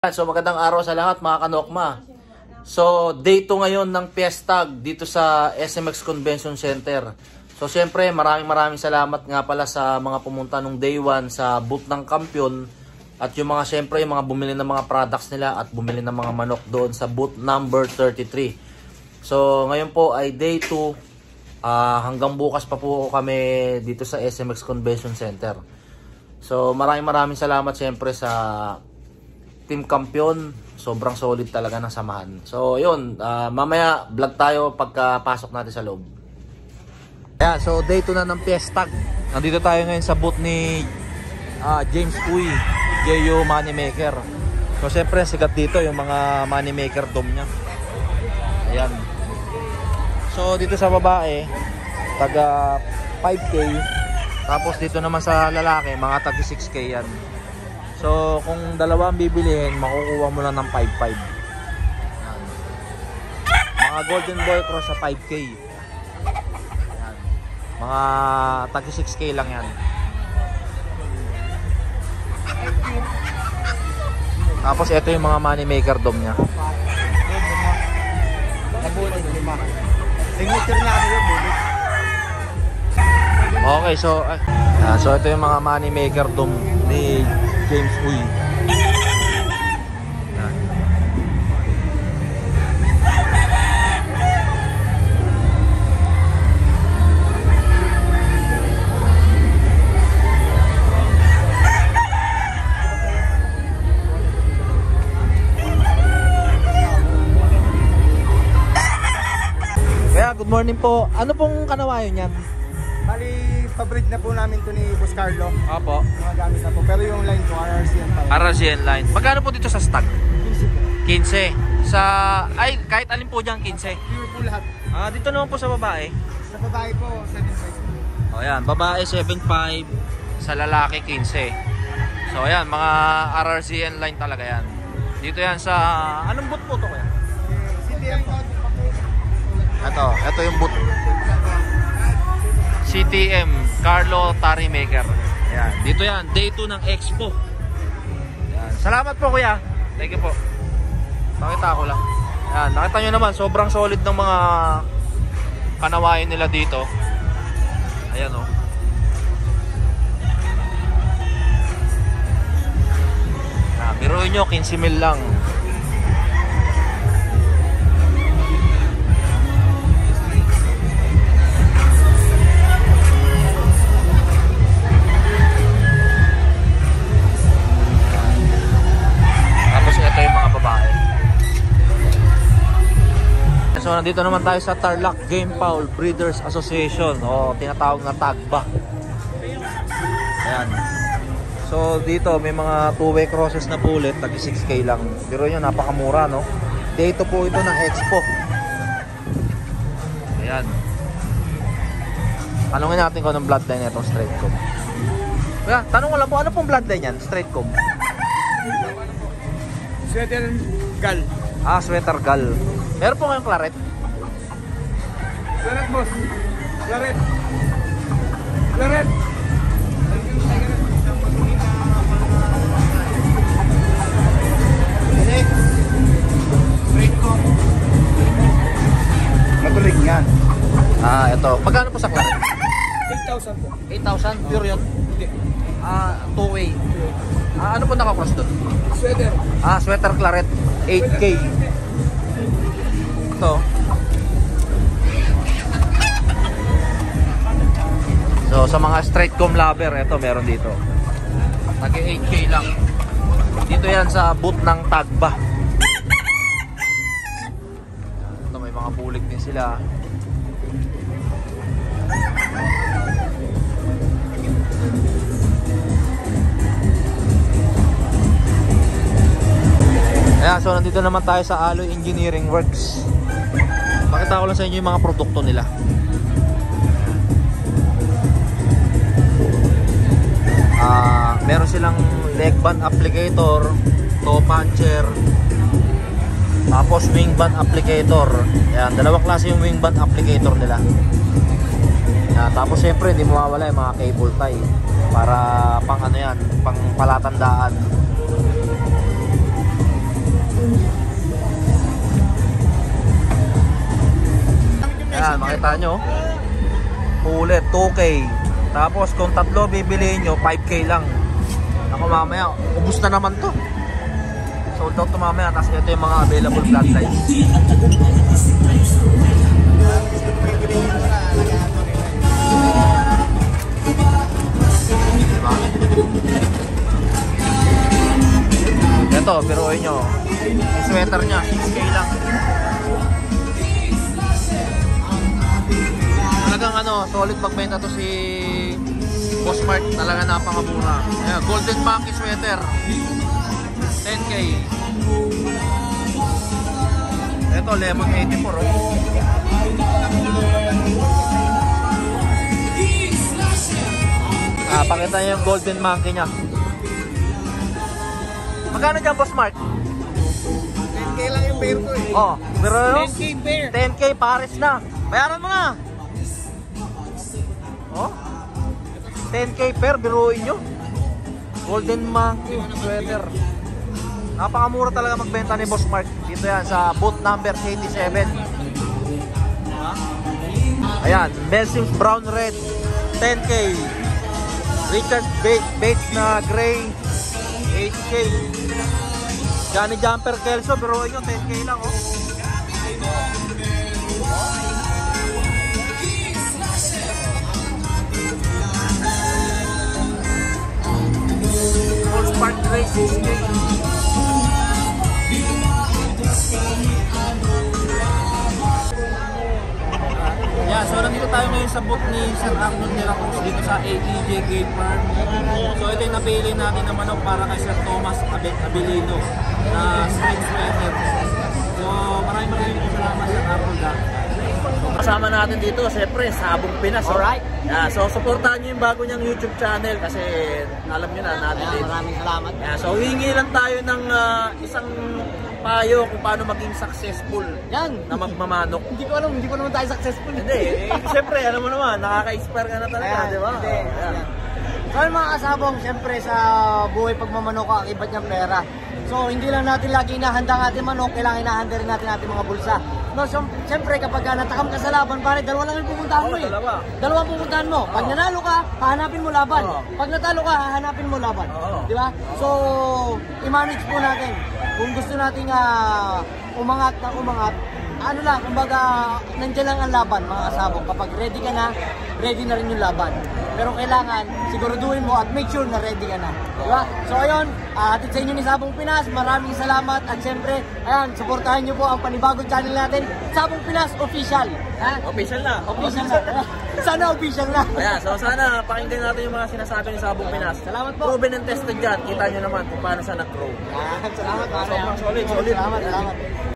So magandang araw sa lahat mga kanokma. So day 2 ngayon ng Fiestag dito sa SMX Convention Center. So siyempre maraming salamat nga pala sa mga pumunta nung day 1 sa booth ng Kampiyon. At yung mga siyempre yung mga bumili ng mga products nila at bumili ng mga manok doon sa booth number 33. So ngayon po ay day 2. Hanggang bukas pa po kami dito sa SMX Convention Center. So maraming salamat siyempre sa Team Kampiyon. Sobrang solid talaga ng samahan. So yun, mamaya vlog tayo pagkapasok natin sa loob. Ayan, so day 2 na ng Fiestag. Nandito tayo ngayon sa booth ni James Uy, JU Moneymaker. So siyempre sigat dito yung mga Moneymaker dome nya. Ayan. So dito sa babae taga 5K. Tapos dito naman sa lalaki mga taga 6K yan. So, kung dalawa ang bibilihin, makukuha mo lang ng 5.5. Mga Golden Boy Cross sa 5K. Ayan. Mga tagi 6K lang yan. Tapos, ito yung mga Moneymaker dome nya. Okay, so ito yung mga Moneymaker dome ni James Uy. Kaya good morning po. Ano pong kanawayo niyan? Bali, pabreed na po namin to ni Boss Carlo. Opo. Mga gamit na po. Pero yung line ko, RRCN pa rin. RRCN line. Magkano po dito sa stag? 15 po. 15. Sa, ay, kahit alin po dyan, 15. Pure po lahat. Dito naman po sa babae. Sa babae po, 7.5. O yan, babae 7.5. Sa lalaki 15. So ayan, mga RRCN line talaga yan. Dito yan sa, anong boot po to kaya? CTM po. Ito yung boot. CTM, Carlo Tari Maker. Ayan. Dito yan, day 2 ng Expo. Ayan. Salamat po kuya. Thank you po. Nakita ko lang. Ayan. Nakita nyo naman, sobrang solid ng mga kanawain nila dito. Ayan o. Biruin nyo, 15,000 lang. So nandito naman tayo sa Tarlac Game Fowl Breeders Association o tinatawag na TAGBA. Ayan. So dito may mga two-way crosses na pulit, tagi 6K lang. Pero yun, napakamura no. Dito po ito ng Expo. Ayan. Tanungin natin kung anong bloodline itong straight comb. Kaya tanong ko lang po, ano pong bloodline yan? Straight comb? Sweater Gal. Sweater Gal. Meron po ngayong claret? Claret boss. Claret. Claret. Straight comb. Matulig yan. Ito. Magkano po sa claret? 8,000 po. 8,000? Pure yun? Hindi. Two-way. Ano po nakakross doon? Sweater. Sweater claret. 8K. Ito. So sa mga straight comb lover, ito meron dito. Tagi 8K lang. Dito yan sa booth ng TAGBA. Ito may mga bulik din sila. Ayan, so nandito naman tayo sa Alloy Engineering Works. Pakita ko lang sa inyo yung mga produkto nila. Meron silang leg band applicator, toe puncher, tapos wing band applicator. Ayan, dalawang klase yung wing band applicator nila. Ayan, tapos syempre hindi mawawala yung mga cable tie para pang ano yan, pang palatandaan. Ayan, makita nyo. Ulit, 2K. Tapos kung tatlo bibiliin nyo, 5K lang. Ako mamaya, ubus na naman to. Sold out to mamaya. Tapos ito yung mga available floodlights. Diba? Ito, piruin nyo. Yung sweater nya, 6K lang. Talagang solid magbenta to si Boss Mark. Talaga napakamura. Ayan, Golden Monkey sweater, 10K. Ito, Lemon 84, oh. Pakita niyo yung Golden Monkey nya. Magkano dyan, Boss Mark? 10K lang yung pair ko eh. Oh, pero 10K pair. 10K pares na. Bayaran mo na. Oh, 10K pair, biruin nyo. Golden Monkey sweater. Napakamura talaga magbenta ni Boss Mark. Dito yan sa booth number 87. Ayan, Melsings Brown Red, 10K. Richard Bates na gray, 8K. Johnny Jumper Kelso, biruin nyo, 10K lang, oh. Full Spark Gray, 6K. Yeah, so nandito tayo ngayon sa booth ni Sir Arnold de la Cruz dito sa AEJ Gate Farm. So ito yung napili natin na manok para kay Sir Thomas Abilino na straight sweater. So maraming salamat Sir Arnold. Kasama natin dito, siyempre, Sabong Pinas. Alright. Yeah, so supportahan nyo yung bago niyang YouTube channel kasi alam nyo na natin din. Maraming salamat. Yeah, so hihingi lang tayo ng isang payo kung paano maging successful Yan. na magmamanok. Hindi ko naman tayo successful. Hindi, siyempre, alam mo naman, nakaka-inspire ka na talaga, Ayan, di ba? hindi. Ayan. So yung mga kasabong, siyempre sa buhay pagmamanok ang iba't niyang pera. So hindi lang natin lagi inahanda ang ating manok, kailangan inahanda rin natin ating mga bulsa. No, so, siyempre kapag natakam ka sa laban, pare, dalawa lang yung pupuntahan mo eh. Dalawa ang pupuntahan mo. Pag nanalo ka, hahanapin mo laban. Pag natalo ka, hahanapin mo laban. Di ba? So, i-manage po natin. Kung gusto nating umangat na umangat, ano lang, kumbaga, nandiyan lang ang laban, mga kasabong. Kapag ready ka na, ready na rin yung laban. Pero kailangan, siguraduhin mo at make sure na ready ka na. Diba? So ayun, atid sa inyo ni Sabong Pinas, maraming salamat. At syempre, ayan, supportahan nyo po ang panibagong channel natin, Sabong Pinas Official. Ha? Official na. Official na. Sana official na. Ayan, so sana pakinggan natin yung mga sinasabi ni Sabong Pinas. Salamat po. Proven and tested dyan. Kita nyo naman kung paano siya nag-grow. Salamat, pare. Sobrang solid. Salamat.